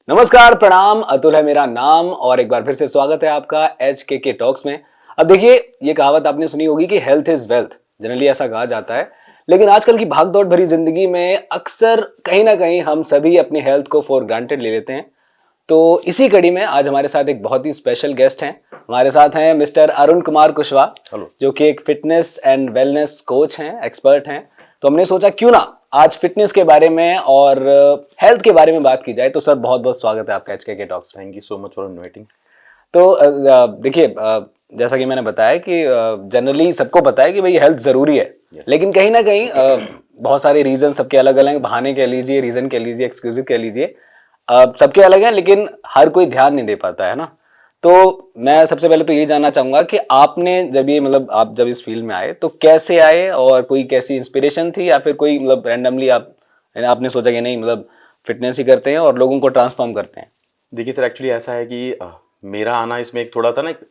नमस्कार, प्रणाम। अतुल है मेरा नाम और एक बार फिर से स्वागत है आपका HKK टॉक्स में। अब देखिए, ये कहावत आपने सुनी होगी कि हेल्थ इज वेल्थ। जनरली ऐसा कहा जाता है, लेकिन आजकल की भागदौड़ भरी जिंदगी में अक्सर कहीं ना कहीं हम सभी अपनी हेल्थ को फॉर ग्रांटेड ले लेते हैं। तो इसी कड़ी में आज हमारे साथ एक बहुत ही स्पेशल गेस्ट हैं। हमारे साथ हैं मिस्टर अरुण कुमार कुशवाहा, जो कि एक फिटनेस एंड वेलनेस कोच हैं, एक्सपर्ट हैं। तो हमने सोचा क्यों ना आज फिटनेस के बारे में और हेल्थ के बारे में बात की जाए। तो सर, बहुत बहुत स्वागत है आपका HKK टॉक्स में। Thank you so much for inviting. तो देखिए, जैसा कि मैंने बताया कि जनरली सबको पता है कि भाई हेल्थ जरूरी है, लेकिन कहीं ना कहीं बहुत सारे रीजन सबके अलग अलग हैं। बहाने कह लीजिए, रीजन कह लीजिए, एक्सक्यूज कह लीजिए, सबके अलग हैं, लेकिन हर कोई ध्यान नहीं दे पाता है ना। तो मैं सबसे पहले तो ये जानना चाहूंगा कि आपने जब ये मतलब आप जब इस फील्ड में आए तो कैसे आए, और कोई कैसी इंस्पिरेशन थी, या फिर कोई मतलब रैंडमली आपने सोचा कि नहीं मतलब फिटनेस ही करते हैं और लोगों को ट्रांसफॉर्म करते हैं। देखिए सर, एक्चुअली ऐसा है कि मेरा आना इसमें एक थोड़ा था ना, एक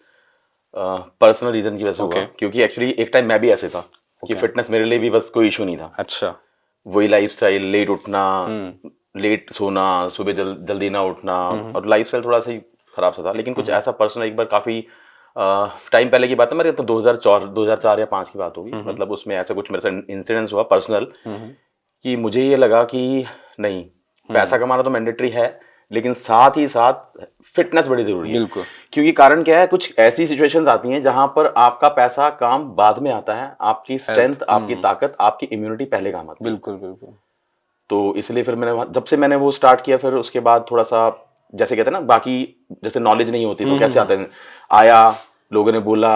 पर्सनल रीजन की वजह से हुआ। क्योंकि एक्चुअली एक टाइम मैं भी ऐसे था कि फिटनेस मेरे लिए भी बस कोई इशू नहीं था। अच्छा। वही लाइफस्टाइल, लेट उठना, लेट सोना, सुबह जल्दी ना उठना, और लाइफस्टाइल थोड़ा सा ही खराब सा था। लेकिन कुछ ऐसा पर्सनल, एक बार काफी टाइम पहले की बात है, मेरे तो 2004 या 5 की बात होगी। मतलब उसमें ऐसा कुछ मेरे साथ इंसिडेंस हुआ पर्सनल कि मुझे ये लगा कि नहीं, पैसा कमाना तो मैंडेटरी है, लेकिन साथ ही साथ फिटनेस बड़ी जरूरी है। बिल्कुल। क्योंकि कारण क्या है, कुछ ऐसी सिचुएशंस आती हैं जहां पर आपका पैसा काम बाद में आता है, आपकी स्ट्रेंथ, आपकी ताकत, आपकी इम्यूनिटी पहले काम आती है। बिल्कुल बिल्कुल। तो इसलिए फिर जब से मैंने वो स्टार्ट किया, फिर उसके बाद थोड़ा सा, जैसे कहते हैं ना, बाकी जैसे नॉलेज नहीं होती तो कैसे आते हैं, आया, लोगों ने बोला,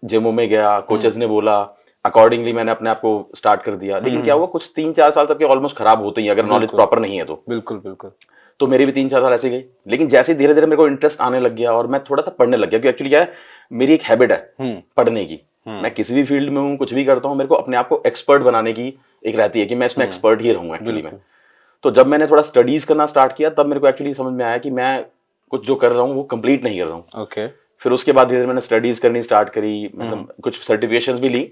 जिमों में गया, कोचेस ने बोला, अकॉर्डिंगली मैंने अपने आप को स्टार्ट कर दिया। लेकिन क्या हुआ, कुछ 3-4 साल तक के ऑलमोस्ट खराब होते ही, अगर नॉलेज प्रॉपर नहीं है तो। बिल्कुल बिल्कुल। तो मेरी भी 3-4 साल ऐसे गई। लेकिन जैसे धीरे धीरे मेरे को इंटरेस्ट आने लग गया और मैं थोड़ा सा पढ़ने लग गया, क्योंकि एक्चुअली क्या है, मेरी एक हैबिट है पढ़ने की। मैं किसी भी फील्ड में हूँ, कुछ भी करता हूँ, मेरे को अपने आप को एक्सपर्ट बनाने की एक रहती है कि मैं इसमें एक्सपर्ट ही रहूँ एक्चुअली में। तो जब मैंने थोड़ा स्टडीज करना स्टार्ट किया, तब मेरे को एक्चुअली समझ में आया कि मैं कुछ जो कर रहा हूँ वो कंप्लीट नहीं कर रहा हूँ। ओके। फिर उसके बाद धीरे धीरे मैंने स्टडीज करनी स्टार्ट करी, मतलब कुछ सर्टिफिकेशंस भी ली,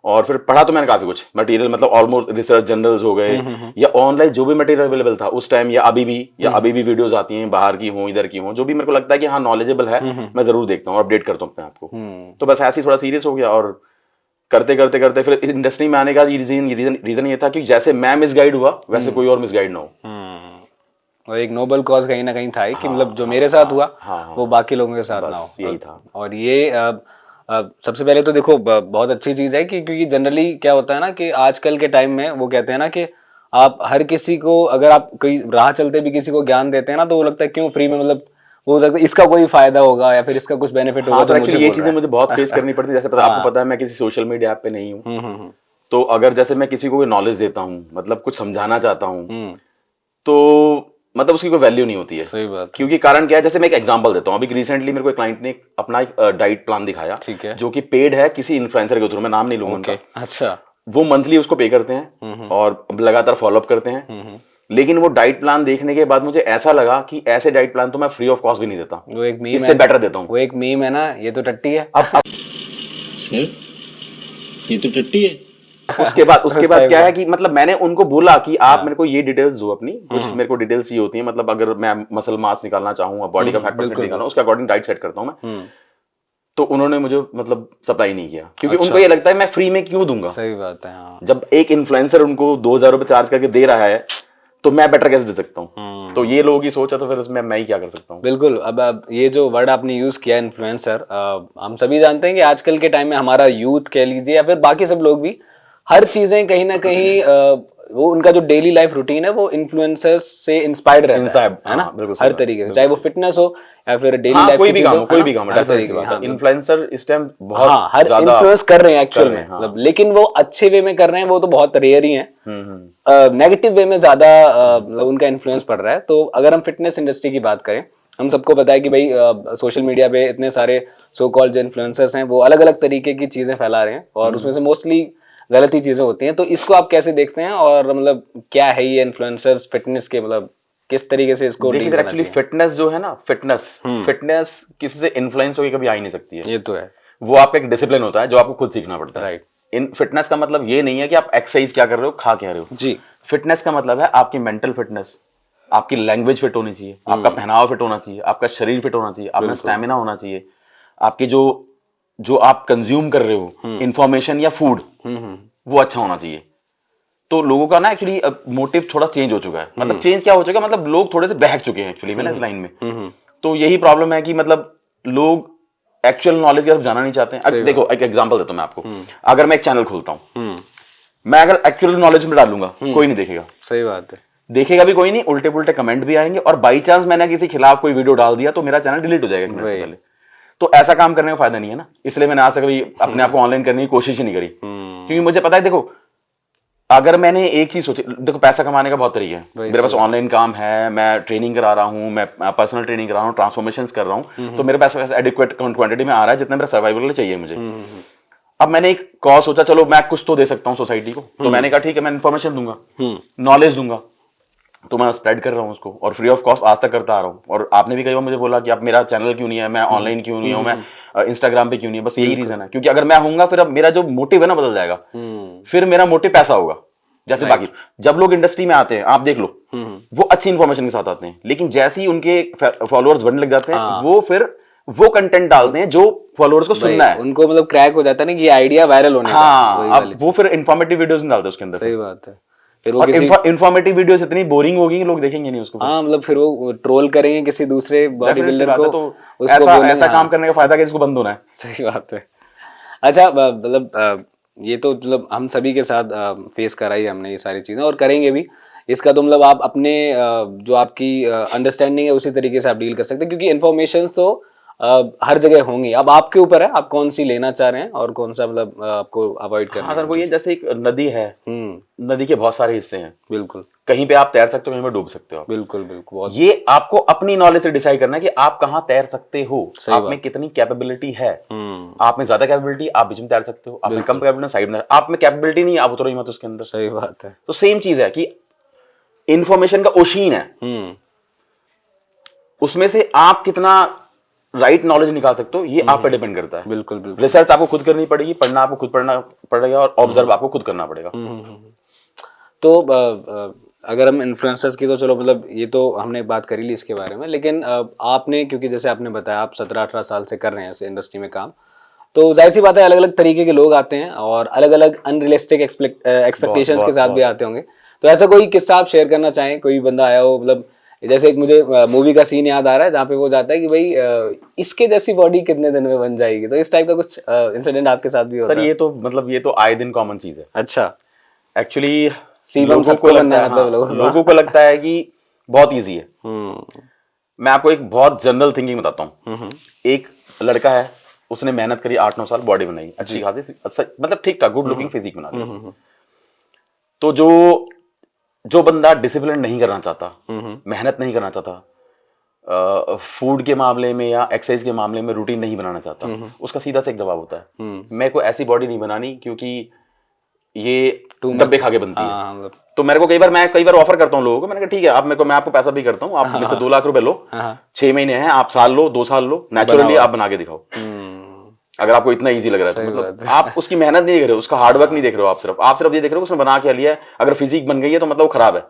और फिर पढ़ा तो मैंने काफी कुछ मटेरियल, मतलब ऑलमोस्ट रिसर्च जर्नल्स हो गए, या ऑनलाइन जो भी मटेरियल अवेलेबल था उस टाइम, या अभी भी वीडियोस आती हैं, बाहर की हो, इधर की हो, जो भी मेरे को लगता है कि हाँ नॉलेजेबल है, मैं जरूर देखता हूँ, अपडेट करता हूँ अपने आप को। तो बस ऐसे ही थोड़ा सीरियस हो गया, और करते करते करते फिर इस इंडस्ट्री में आने का रीजन ये था कि जैसे मैं मिसगाइड हुआ, वैसे कोई और मिसगाइड ना हो। और एक नोबल कॉज कहीं ना कहीं था कि मतलब जो मेरे साथ हुआ वो बाकी लोगों के साथ ना हो। यही था। और ये सबसे पहले तो देखो, बहुत अच्छी चीज है कि क्योंकि जनरली क्या होता है ना कि आजकल के टाइम में वो कहते हैं ना कि आप हर किसी को, अगर आप कोई राह चलते भी किसी को ज्ञान देते हैं ना, तो वो लगता है क्यों फ्री में, मतलब वो लगता है इसका कोई फायदा होगा या फिर इसका कुछ बेनिफिट होगा। तो एक्चुअली ये चीजें मुझे बहुत फेस करनी पड़ती है। जैसे आपको पता है, मैं किसी सोशल मीडिया ऐप पे नहीं हूँ, तो अगर जैसे मैं किसी को कोई नॉलेज देता हूँ, मतलब कुछ समझाना चाहता हूँ, तो मतलब उसकी कोई वैल्यू नहीं होती है। सही बात। क्योंकि कारण क्या है, जैसे मैं एक एग्जांपल देता हूँ। अभी रिसेंटली मेरे को एक क्लाइंट ने अपना एक डाइट प्लान दिखाया, ठीक है, जो कि पेड है किसी इन्फ्लुएंसर के थ्रू, मैं नाम नहीं लूंगा उनका। अच्छा। वो मंथली उसको पे करते हैं और लगातार फॉलोअप करते हैं। लेकिन वो डाइट प्लान देखने के बाद मुझे ऐसा लगा कि ऐसे डाइट प्लान तो मैं फ्री ऑफ कॉस्ट भी नहीं देता, वो एक मीम इससे बेटर देता हूँ। वो एक मीम है ना, ये तो टट्टी है। अब सर, ये तो टट्टी है। उसके बाद क्या है कि मतलब मैंने उनको बोला कि आप मेरे को ये डिटेल्स दो अपनी, कुछ मेरे को डिटेल्स ये होती है, मतलब अगर मैं मसल मास निकालना चाहूँ, बॉडी का फैट परसेंट निकालना, उसके अकॉर्डिंग डाइट सेट करता हूँ मैं। तो उन्होंने मुझे मतलब सप्लाई नहीं किया, क्योंकि उनको ये लगता है मैं फ्री में क्यों दूंगा। सही बात है, हाँ। जब एक इन्फ्लुएंसर उनको 2000 रुपए चार्ज करके दे रहा है, तो मैं बेटर कैसे दे सकता हूँ। तो ये लोगों की सोच है, तो फिर उसमें मैं ही क्या कर सकता हूँ। बिल्कुल। अब ये जो वर्ड आपने यूज किया इन्फ्लुएंसर, हम सभी जानते हैं कि आजकल के टाइम में हमारा यूथ कह लीजिए या फिर बाकी सब लोग भी, हर चीजें कहीं ना कहीं वो उनका जो डेली लाइफ रूटीन है वो इन्फ्लुएंसर्स से इंस्पायर्ड रहता है ना, हर तरीके से, चाहे वो फिटनेस हो या फिर डेली लाइफ कोई भी काम, हर तरीके से। इन्फ्लुएंसर इस टाइम बहुत हर इन्फ्लुएंस कर रहे हैं एक्चुअल में, मतलब लेकिन वो अच्छे वे में कर रहे हैं, वो तो बहुत रेयर ही हैं। नेगेटिव वे में ज्यादा उनका इन्फ्लुएंस पड़ रहा है। तो अगर हम फिटनेस इंडस्ट्री की बात करें, हम सबको पता है कि भाई सोशल मीडिया पे इतने सारे सो कॉल्ड जो इन्फ्लुएंसर्स हैं वो अलग अलग तरीके की चीजें फैला रहे हैं, और उसमें से मोस्टली गलत ही चीजें होती हैं। तो इसको आप कैसे देखते हैं, और मतलब क्या है ये इन्फ्लुएंसर्स फिटनेस के, मतलब किस तरीके से इसको डील करना चाहिए? फिटनेस जो है ना, फिटनेस किसी से इन्फ्लुएंस होकर कभी आ ही नहीं सकती है। ये तो है। वो आपका एक डिसिप्लिन होता है जो आपको खुद सीखना पड़ता है। राइट। इन फिटनेस का मतलब ये नहीं है कि आप एक्सरसाइज क्या कर रहे हो, खा क्या रहे हो जी। फिटनेस का मतलब है आपकी मेंटल फिटनेस, आपकी लैंग्वेज फिट होनी चाहिए, आपका पहनावा फिट होना चाहिए, आपका शरीर फिट होना चाहिए, आपका स्टैमिना होना चाहिए, आपके जो जो आप कंज्यूम कर रहे हो इंफॉर्मेशन या फूड वो अच्छा होना चाहिए। तो लोगों का ना एक्चुअली मोटिव थोड़ा चेंज हो चुका है। मतलब चेंज क्या हो चुका है, मतलब लोग थोड़े से बहक चुके हैं एक्चुअली में ना इस लाइन में। तो यही प्रॉब्लम है कि मतलब लोग एक्चुअल नॉलेज की तरफ जाना नहीं चाहते हैं। अब देखो एक एग्जांपल देता हूं मैं आपको। अगर मैं एक चैनल खोलता हूं, मैं अगर एक्चुअल नॉलेज में डालूंगा कोई नहीं देखेगा, सही बात है, देखेगा भी कोई नहीं, उल्टे पुल्टे कमेंट भी आएंगे, और बाई चांस मैंने किसी खिलाफ कोई वीडियो डाल दिया तो मेरा चैनल डिलीट हो जाएगा एक मिनट से पहले। तो ऐसा काम करने का फायदा नहीं है ना, इसलिए मैंने आज तक कभी अपने आप को ऑनलाइन करने की कोशिश ही नहीं करी, क्योंकि मुझे पता है देखो अगर मैंने एक चीज सोची, देखो पैसा कमाने का बहुत तरीका है, मेरे पास ऑनलाइन काम है, मैं ट्रेनिंग करा रहा हूँ, मैं पर्सनल ट्रेनिंग करा रहा हूँ, ट्रांसफॉर्मेशन कर रहा हूँ, तो मेरे पास एडिक्वेट क्वांटिटी में आ रहा है जितना मेरा सर्वाइवल के लिए चाहिए मुझे। अब मैंने एक कॉज सोचा, चलो मैं कुछ तो दे सकता हूँ सोसाइटी को, तो मैंने कहा ठीक है मैं इन्फॉर्मेशन दूंगा, नॉलेज दूंगा, तो मैं स्प्रेड कर रहा हूँ उसको, और फ्री ऑफ कॉस्ट आज तक करता आ रहा हूँ। और आपने भी कई बार मुझे बोला कि आप मेरा चैनल क्यों नहीं है, मैं ऑनलाइन क्यों नहीं हूँ, मैं इंस्टाग्राम पे क्यों नहीं है, बस यही रीजन है, क्योंकि अगर मैं हूंगा फिर अब मेरा जो मोटिव है ना बदल जाएगा, फिर मेरा मोटिव पैसा होगा। जैसे बाकी जब लोग इंडस्ट्री में आते हैं आप देख लो, वो अच्छी इन्फॉर्मेशन के साथ आते हैं, लेकिन जैसे ही उनके फॉलोअर्स बढ़ने लग जाते हैं वो फिर वो कंटेंट डालते हैं जो फॉलोअर्स को सुनना है, उनको मतलब क्रैक हो जाता है ना कि ये आइडिया वायरल होने का। हाँ, अब वो फिर इन्फॉर्मेटिव वीडियोस नहीं डालते उसके अंदर। सही बात है, फिर वो और किसी इन्फॉर्मेटिव वीडियोस इतनी बोरिंग होगी कि लोग देखेंगे नहीं उसको। हाँ मतलब फिर वो ट्रोल करेंगे किसी दूसरे बॉडी बिल्डर को, तो उसको ऐसा बोलेंगे, ऐसा हाँ। काम करने का फायदा कि इसको बंद होना है। सही बात है। अच्छा मतलब ये तो मतलब हम सभी के साथ फेस करा ही हमने ये सारी चीजें और करेंगे भी। इसका तो मतलब आप अपने जो आपकी अंडरस्टैंडिंग है उसी तरीके से आप डील कर सकते हैं, क्योंकि इन्फॉर्मेशन तो हर जगह होंगी। अब आपके ऊपर है आप कौन सी लेना चाह रहे हैं और कौन सा मतलब आपको अवॉइड करना हाँ है। सर, वो ये जैसे एक नदी है, नदी के बहुत सारे हिस्से हैं, बिल्कुल कहीं पे आप तैर सकते हो, कहीं पे डूब सकते हो। बिल्कुल बिल्कुल बहुत ये आपको अपनी नॉलेज से डिसाइड करना है कि आप कहाँ तैर सकते हो, आप में कितनी कैपेबिलिटी है। आप में ज्यादा कैपेबिलिटी आप बीच में तैर सकते हो, आप में कम कैपेबिलिटी साइड में, आप में कैपेबिलिटी नहीं आप उतरो ही मत उसके अंदर। सही बात है। तो सेम चीज है कि इंफॉर्मेशन का ओशीन है, उसमें से आप कितना राइट नॉलेज निकाल सकते हो ये आप पे डिपेंड करता है। बिल्कुल बिल्कुल। रिसर्च आपको खुद करनी पड़ेगी, पढ़ना आपको खुद पढ़ना पड़ेगा, और ऑब्जर्व आपको खुद करना पड़ेगा। तो अगर हम इन्फ्लुएंसर्स की तो चलो मतलब ये तो हमने बात कर ही ली इसके बारे में, लेकिन आपने क्योंकि जैसे आपने बताया आप 17-18 साल से कर रहे हैं ऐसे इंडस्ट्री में काम, तो जाहिर सी बात है अलग अलग तरीके के लोग आते हैं और अलग अलग अनरियलिस्टिक एक्सपेक्टेशंस के साथ भी आते होंगे। तो ऐसा कोई किस्सा आप शेयर करना चाहें, कोई बंदा आया हो, मतलब जैसे एक मुझे मूवी का सीन याद आ रहा है जहाँ पे वो जाता है कि भाई इसके जैसी बॉडी कितने दिन में बन जाएगी, तो इस टाइप का कुछ इंसिडेंट आपके साथ भी होता सर है? ये तो मतलब ये तो आए दिन कॉमन चीज है अच्छा, एक्चुअली। सीबम सबको बनना है मतलब लोगों को लगता है कि बहुत इजी है। मैं आपको एक बहुत जनरल थिंकिंग बताता हूँ। एक लड़का है, उसने मेहनत करी 8-9 साल, बॉडी बनाई अच्छी खासी, अच्छा मतलब ठीक ठाक गुड लुकिंग फिजिक बना ली। तो जो बंदा डिसिप्लिन नहीं करना चाहता, मेहनत नहीं करना चाहता, फूड के मामले में या एक्सरसाइज के मामले में रूटीन नहीं बनाना चाहता, उसका सीधा सा एक जवाब होता है, मेरे को ऐसी बॉडी नहीं बनानी क्योंकि ये डब्बे खा के बनती है। तो मेरे को कई बार ऑफर करता हूँ लोगों को, मैंने कहा ठीक है आप मैं आपको पैसा भी करता हूँ, आप मेरे से 2 लाख रुपए लो, 6 महीने हैं, आप साल लो, 2 साल लो, नेचुरली आप बना के दिखाओ। अगर आपको इतना इजी लग रहा है तो मतलब आप उसकी मेहनत नहीं देख रहे हो, उसका हार्डवर्क नहीं देख रहे हो, आप सिर्फ ये देख रहे हो उसने बना के लिया है। अगर फिजिक बन गई है तो मतलब वो खराब है,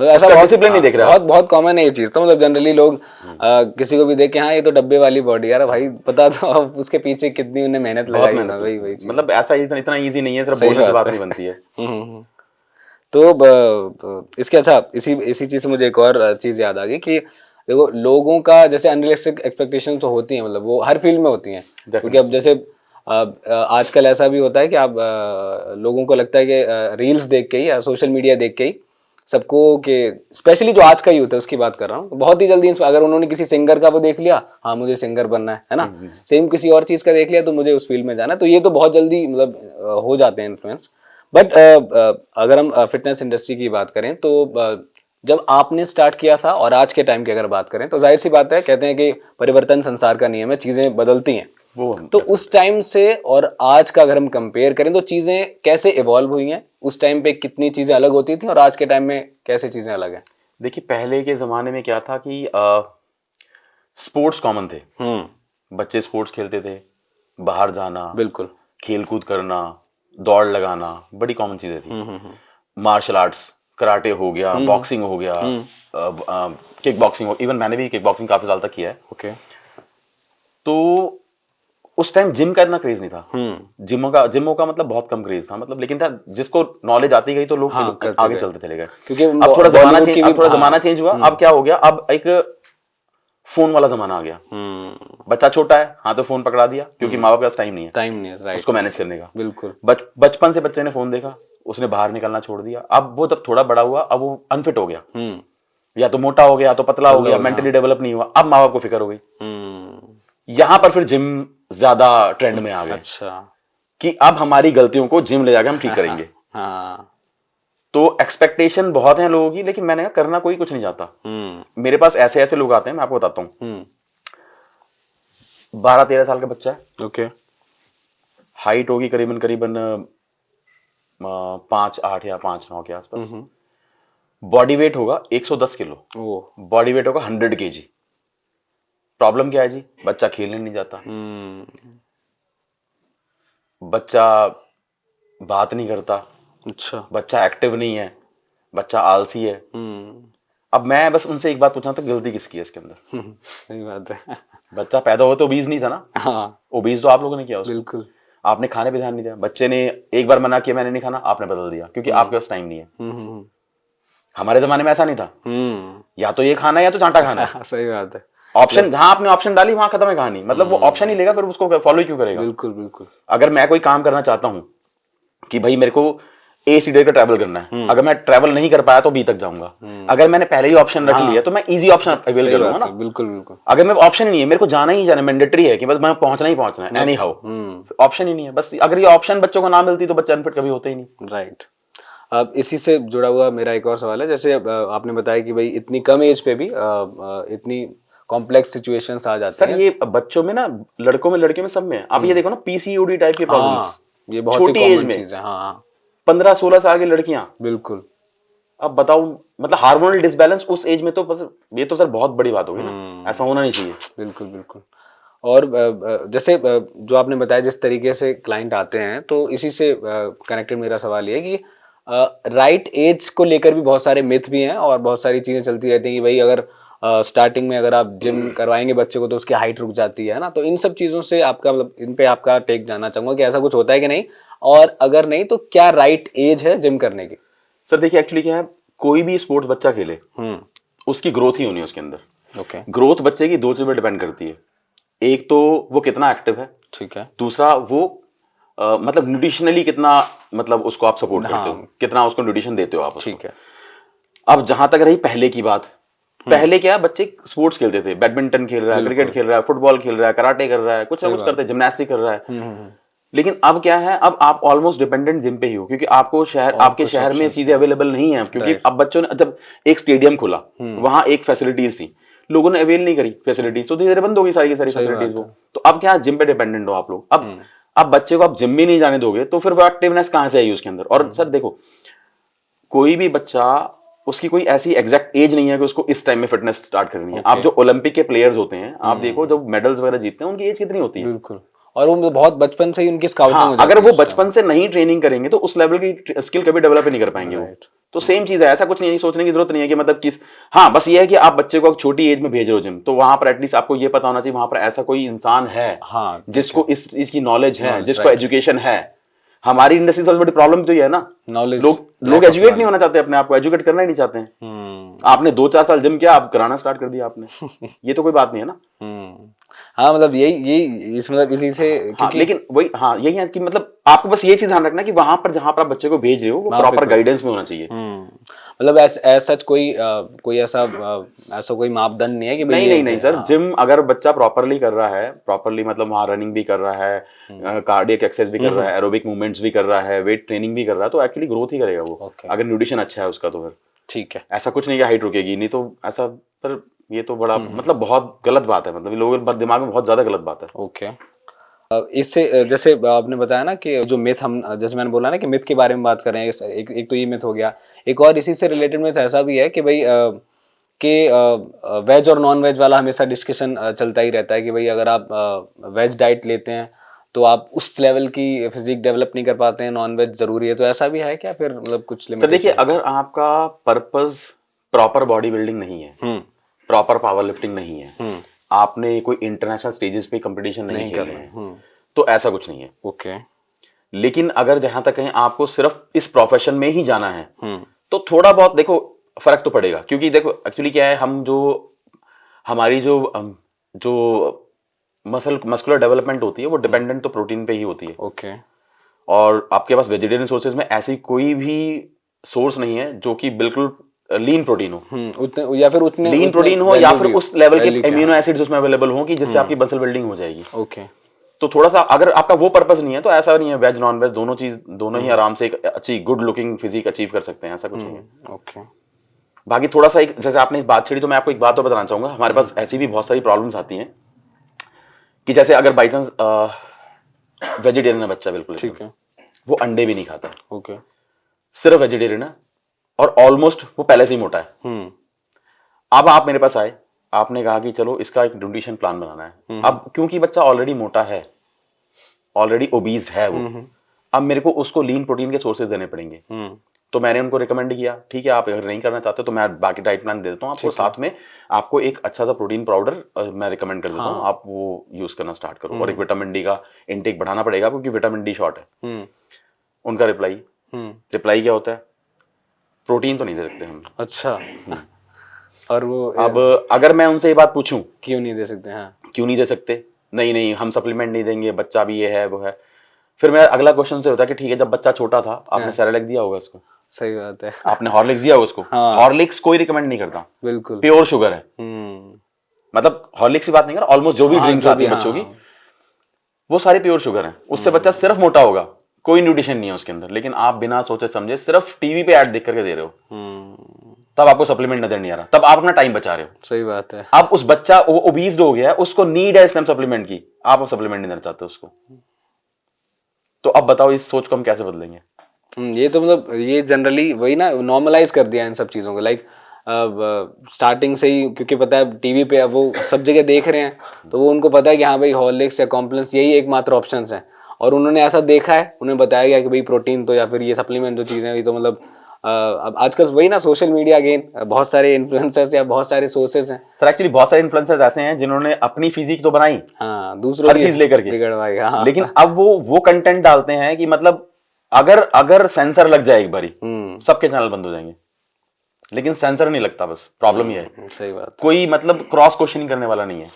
ऐसा डिसिप्लिन नहीं देख रहा है। बहुत कॉमन है ये चीज। तो मतलब जनरली लोग किसी को भी देख के हाँ ये तो डब्बे वाली बॉडी यार, भाई पता तो अब उसके पीछे कितनी उन्हें मेहनत लगाई ना, वही चीज। मतलब ऐसा इतना इजी नहीं है, सिर्फ बोलने से बात नहीं बनती है। तो इसके अच्छा इसी चीज से मुझे एक और चीज याद आ गई कि देखो लोगों का जैसे अनरियलिस्टिक एक्सपेक्टेशन तो होती हैं, मतलब वो हर फील्ड में होती हैं, क्योंकि अब जैसे आजकल ऐसा भी होता है कि आप लोगों को लगता है कि रील्स देख के ही या सोशल मीडिया देख के ही सबको के स्पेशली जो आज का यूथ है उसकी बात कर रहा हूँ, बहुत ही जल्दी अगर उन्होंने किसी सिंगर का वो देख लिया, हाँ मुझे सिंगर बनना है ना, सेम किसी और चीज का देख लिया तो मुझे उस फील्ड में जाना है, तो ये तो बहुत जल्दी मतलब हो जाते हैं इन्फ्लुएंस। बट अगर हम फिटनेस इंडस्ट्री की बात करें तो जब आपने स्टार्ट किया था और आज के टाइम की अगर बात करें तो जाहिर सी बात है, कहते हैं कि परिवर्तन संसार का नियम है, चीजें बदलती हैं। तो उस टाइम से और आज का अगर हम कंपेयर करें तो चीजें कैसे इवॉल्व हुई हैं, उस टाइम पे कितनी चीजें अलग होती थी और आज के टाइम में कैसे चीजें अलग हैं? देखिए पहले के जमाने में क्या था कि स्पोर्ट्स कॉमन थे, बच्चे स्पोर्ट्स खेलते थे, बाहर जाना, बिल्कुल खेल कूद करना, दौड़ लगाना बड़ी कॉमन चीजें थी। मार्शल आर्ट्स कराटे हो गया, बॉक्सिंग हो गया, किक बॉक्सिंग हो, इवन मैंने भी किक बॉक्सिंग काफी साल तक किया है। ओके। तो उस टाइम जिम का इतना क्रेज नहीं था, जिमों का मतलब बहुत कम क्रेज था, मतलब लेकिन था जिसको नॉलेज आती गई तो लोग आगे चलते चले गए। क्योंकि अब थोड़ा जमाना चेंज हुआ। अब क्या हो गया, अब एक फोन वाला जमाना आ गया। बच्चा छोटा है, हाँ तो फोन पकड़ा दिया, क्योंकि माँ बाप के पास टाइम नहीं है राइट, उसको मैनेज करने का। बिल्कुल। बचपन से बच्चे ने फोन देखा, उसने बाहर निकलना छोड़ दिया। अब वो जब थोड़ा बड़ा हुआ, अब वो अनफिट हो गया, या तो मोटा हो गया, या तो पतला हो गया, मेंटली डेवलप नहीं हुआ। अब माँ बाप को फिक्र हो गई। यहां पर फिर जिम ज्यादा ट्रेंड में आ गया। अच्छा, कि अब हमारी गलतियों को जिम ले जाकर हम ठीक करेंगे। हाँ। तो एक्सपेक्टेशन बहुत है लोगों की, लेकिन मैंने कहा करना कोई कुछ नहीं चाहता। मेरे पास ऐसे ऐसे लोग आते हैं, मैं आपको बताता हूँ। 12-13 साल का बच्चा है, ओके, हाइट होगी करीबन करीबन 5'8" या 5'9" के आसपास। बॉडी वेट होगा 110 किलो, बॉडी वेट होगा 100 kg। प्रॉब्लम क्या है जी? बच्चा खेलने नहीं जाता, बच्चा बात नहीं करता, अच्छा, बच्चा एक्टिव नहीं है, बच्चा आलसी है। अब मैं बस उनसे एक बात पूछना था, गलती किसकी है इसके अंदर? सही बात है। बच्चा पैदा हुआ तो ओबीज नहीं था ना। हाँ, ओबीज तो आप लोगों ने किया उसको। बिल्कुल। आपने खाने पे ध्यान नहीं दिया, बच्चे ने एक बार मना किया मैंने नहीं खाना, आपने बदल दिया, क्योंकि आपके पास टाइम नहीं है। हमारे जमाने में ऐसा नहीं था, या तो ये खाना है या तो चांटा खाना है। सही बात है। ऑप्शन जहां आपने ऑप्शन डाली वहां खत्म है कहानी। मतलब वो ऑप्शन ही लेगा, फिर उसको फॉलो क्यों करेगा? बिल्कुल बिल्कुल। अगर मैं कोई काम करना चाहता हूं कि भाई मेरे को ए सी का ट्रैवल करना है, अगर मैं ट्रैवल नहीं कर पाया तो बी तक जाऊंगा। अगर मैंने पहले ही ऑप्शन रख लिया तो मैं इजी ऑप्शन अवेल कर लूंगा ना। बिल्कुल बिल्कुल। अगर मैं ऑप्शन नहीं है, मेरे को जाना ही जाना मैंडेटरी है कि बस मैं पहुंचना ही पहुंचना है एनी हाउ, ऑप्शन ही नहीं है। बस अगर ये ऑप्शन बच्चों को ना मिलती तो बच्चे अनफिट कभी होते ही नहीं। राइट। अब इसी से जुड़ा हुआ मेरा एक और सवाल है, जैसे आपने बताया कि भाई इतनी कम एज पे भी इतनी कॉम्प्लेक्स सिचुएशंस आ जाती हैं। सर ये बच्चों में ना, लड़कों में लड़कियों में सब में, आप ये देखो ना पीसीओडी टाइप की प्रॉब्लम्स, ये बहुत ही कॉमन चीज है। हाँ, 15-16 साल की लड़कियां, बिल्कुल। अब बताओ, मतलब हार्मोनल डिसबैलेंस उस एज में तो बस ये तो सर बहुत बड़ी बात होगी ना, ऐसा होना नहीं चाहिए। बिल्कुल बिल्कुल। और जैसे जो आपने बताया जिस तरीके से क्लाइंट आते हैं, तो इसी से कनेक्टेड मेरा सवाल ये है कि राइट एज को लेकर भी बहुत सारे मिथ भी हैं और बहुत सारी चीजें चलती रहती हैं कि भाई अगर स्टार्टिंग में अगर आप जिम करवाएंगे बच्चे को तो उसकी हाइट रुक जाती है ना। तो इन सब चीजों से आपका मतलब इन पे आपका टेक जानना चाहूंगा कि ऐसा कुछ होता है कि नहीं, और अगर नहीं तो क्या राइट एज है जिम करने की? सर देखिए एक्चुअली क्या है, कोई भी स्पोर्ट्स बच्चा खेले उसकी ग्रोथ ही होनी है उसके अंदर। ओके। ग्रोथ बच्चे की दो चीज पर डिपेंड करती है, एक तो वो कितना एक्टिव है, ठीक है, दूसरा वो मतलब न्यूट्रिशनली कितना, मतलब उसको आप सपोर्ट करते हो, कितना उसको न्यूट्रिशन देते हो आप उसको। ठीक है। अब जहां तक रही पहले की बात, पहले क्या बच्चे स्पोर्ट्स खेलते थे, बैडमिंटन खेल रहा है, क्रिकेट खेल रहा है, फुटबॉल खेल रहा है, कराटे कर रहा है, कुछ ना कुछ करते हैं, जिम्नास्टिक कर रहा है। लेकिन अब क्या है, अब आप ऑलमोस्ट डिपेंडेंट जिम पे ही हो, क्योंकि आपको आपके शहर में चीजें अवेलेबल नहीं है। क्योंकि अब बच्चों ने जब एक स्टेडियम खोला, वहां एक फैसिलिटीज थी, लोगों ने अवेल नहीं करी फैसिलिटीज, तो धीरे धीरे बंद हो गई सारी की सारी फैसिलिटीज वो। तो अब क्या जिम पे डिपेंडेंट हो आप लोग। अब बच्चे को आप जिम में नहीं जाने दोगे तो फिर वो एक्टिवनेस कहां से आएगी उसके अंदर? और सर देखो, कोई भी बच्चा, उसकी कोई ऐसी एग्जैक्ट एज नहीं है कि उसको इस टाइम में फिटनेस स्टार्ट करनी है। आप जो ओलंपिक के प्लेयर्स होते हैं, आप देखो जो मेडल्स वगैरह जीतते हैं, उनकी एज कितनी होती है? बिल्कुल। और वो बहुत बचपन से ही उनकी स्काउटिंग हो जाती है। अगर वो बचपन से नहीं ट्रेनिंग करेंगे तो उस लेवल की स्किल कभी डेवलप ही नहीं कर पाएंगे वो। तो सेम चीज है, ऐसा कुछ नहीं है, सोचने की जरूरत नहीं है कि मतलब किस, हाँ बस ये है कि आप बच्चे को छोटी एज में भेज रहे हो जिम, तो वहां पर एटलीस्ट आपको ये पता होना चाहिए वहां पर ऐसा कोई इंसान है जिसको इस इसकी नॉलेज है, जिसको एजुकेशन है। हमारी इंडस्ट्री सबसे बड़ी प्रॉब्लम तो ये है ना, नॉलेज। लोग एजुकेट नहीं होना चाहते, अपने आप को एजुकेट करना ही नहीं चाहते हैं। आपने 2-4 साल जिम किया, आप कराना स्टार्ट कर दिया आपने, ये तो कोई बात नहीं है ना। हाँ मतलब यही मतलब इसी से लेकिन वही यही है कि मतलब आपको बस ये चीज ध्यान रखना कि वहां पर जहां पर आप बच्चे को भेज रहे हो वो प्रॉपर गाइडेंस में होना चाहिए। मतलब सच कोई ऐसा कोई मापदंड नहीं है कि नहीं सर, जिम अगर बच्चा प्रॉपरली कर रहा है, प्रॉपरली मतलब वहां रनिंग भी कर रहा है, कार्डियक एक्सरसाइज भी कर रहा है, एरोबिक मूवमेंट्स भी कर रहा है, वेट ट्रेनिंग भी कर रहा है, तो एक्चुअली ग्रोथ ही करेगा वो, अगर न्यूट्रिशन अच्छा है उसका तो फिर ठीक है। ऐसा कुछ नहीं कि हाइट रुकेगी, नहीं तो ऐसा, पर ये तो बड़ा मतलब बहुत गलत बात है, मतलब लोगों के दिमाग में बहुत ज्यादा गलत बात है। ओके। इससे जैसे आपने बताया ना कि जो मिथ, हम जैसे मैंने बोला ना कि मिथ के बारे में बात कर रहे हैं, एक तो ये मिथ हो गया, एक और इसी से रिलेटेड मिथ ऐसा भी है कि भाई वेज और नॉन वेज वाला हमेशा डिस्कशन चलता ही रहता है कि भाई अगर आप वेज डाइट लेते हैं तो आप उस लेवल की फिजिक डेवलप नहीं कर पाते हैं, नॉन वेज जरूरी है, तो ऐसा भी है क्या फिर, मतलब कुछ सर देखिए, लिमिटेशन? अगर आपका पर्पस प्रॉपर बॉडी बिल्डिंग नहीं है, प्रॉपर पावर लिफ्टिंग नहीं है, आपने कोई इंटरनेशनल स्टेजेस पे कंपटीशन नहीं खेले हैं, तो ऐसा कुछ नहीं है। ओके। लेकिन अगर जहां तक कहीं आपको सिर्फ इस प्रोफेशन में ही जाना है, तो थोड़ा बहुत देखो फर्क तो पड़ेगा, क्योंकि देखो एक्चुअली क्या है, हम जो हमारी जो मस्कुलर डेवलपमेंट होती है वो डिपेंडेंट तो प्रोटीन पे ही होती है। ओके। और आपके पास वेजिटेरियन सोर्सेज में ऐसी कोई भी सोर्स नहीं है जो कि बिल्कुल लीन प्रोटीन हो, उतने या फिर उतने लीन प्रोटीन हो, या फिर उस लेवल के अमीनो एसिड्स उसमें अवेलेबल हो कि जिससे आपकी मसल बिल्डिंग हो जाएगी। ओके। तो थोड़ा सा अगर आपका वो पर्पस नहीं है तो ऐसा नहीं है, वेज नॉन वेज दोनों ही आराम से एक अच्छी गुड लुकिंग फिजिक अचीव कर सकते हैं, ऐसा कुछ नहीं है। ओके। बाकी थोड़ा सा एक, जैसे आपने इस बात छेड़ी तो मैं आपको एक बात और बताना चाहूंगा, हमारे पास ऐसी भी बहुत सारी प्रॉब्लम्स आती हैं कि जैसे अगर बाई चांस वेजिटेरियन है बच्चा, बिल्कुल ठीक है। वो अंडे भी नहीं खाता, ओके। सिर्फ वेजिटेरियन है और ऑलमोस्ट वो पहले से ही मोटा है। अब आप मेरे पास आए, आपने कहा कि चलो इसका एक न्यूट्रिशन प्लान बनाना है। अब क्योंकि बच्चा ऑलरेडी मोटा है, ऑलरेडी ओबीज है वो, अब मेरे को उसको लीन प्रोटीन के सोर्सेज देने पड़ेंगे। तो मैंने उनको रिकमेंड किया, ठीक है आप अगर नहीं करना चाहते तो मैं बाकी डाइट प्लान दे देता हूँ आपको, साथ में आपको एक अच्छा सा प्रोटीन पाउडर मैं रिकमेंड कर देता हूँ, आप वो यूज करना स्टार्ट करो। और एक विटामिन डी का इनटेक बढ़ाना पड़ेगा क्योंकि विटामिन डी शॉर्ट है। उनका रिप्लाई क्या होता है, प्रोटीन तो नहीं दे सकते हम। अच्छा। और वो अब अगर मैं उनसे ये बात पूछूं क्यों नहीं दे सकते? हाँ, क्यों नहीं दे सकते, नहीं हम सप्लीमेंट नहीं देंगे, बच्चा भी ये है वो है। फिर मेरा अगला क्वेश्चन से होता है कि ठीक है, जब बच्चा छोटा था आपने सेरेलैक दिया होगा इसको, सही बात है। आपने हॉर्लिक्स दिया होगा उसको, हॉर्लिक्स कोई रिकमेंड नहीं करता, बिल्कुल। प्योर शुगर है। मतलब हॉर्लिक्स की बात नहीं कर, ऑलमोस्ट जो भी ड्रिंक्स आती है बच्चों की वो सारी प्योर शुगर है, उससे बच्चा सिर्फ मोटा होगा, कोई न्यूट्रिशन नहीं है उसके अंदर। लेकिन आप बिना सोचे समझे सिर्फ टीवी पे ऐड देख करके दे रहे हो, तब आपको सप्लीमेंट नजर नहीं आ रहा, तब आप अपना टाइम बचा रहे हो। सही बात है। अब उस बच्चा वो ओबीज हो गया है, उसको नीड है स्टेम सप्लीमेंट की, आप सप्लीमेंट नहीं देना चाहते उसको, तो अब बताओ इस सोच को हम कैसे बदलेंगे? ये तो मतलब ये जनरली वही ना, नॉर्मलाइज कर दिया इन सब चीज़ों को, लाइक स्टार्टिंग से ही, क्योंकि पता है टीवी पे अब वो सब जगह देख रहे हैं, तो वो उनको पता है कि हाँ भाई हॉर्लिक्स या कॉम्प्लेंस यही एकमात्र ऑप्शंस हैं, और उन्होंने ऐसा देखा है, उन्हें बताया गया कि भाई प्रोटीन तो या फिर ये सप्लीमेंट जो चीज़ें हैं ये तो मतलब अब आजकल वही ना, सोशल मीडिया अगेन, बहुत सारे इन्फ्लुएंसर्स या बहुत सारे सोर्सेज हैं। सर एक्चुअली बहुत सारे इन्फ्लुएंसर्स ऐसे हैं जिन्होंने अपनी फिजिक तो बनाई, हाँ, दूसरों हर की चीज लेकर के बिगड़वाई। हाँ, लेकिन अब वो कंटेंट डालते हैं कि मतलब अगर सेंसर लग जाए एक बारी सबके चैनल बंद हो जाएंगे, लेकिन सेंसर नहीं लगता, बस प्रॉब्लम ये है। सही बात। कोई मतलब क्रॉस क्वेश्चनिंग करने वाला नहीं है।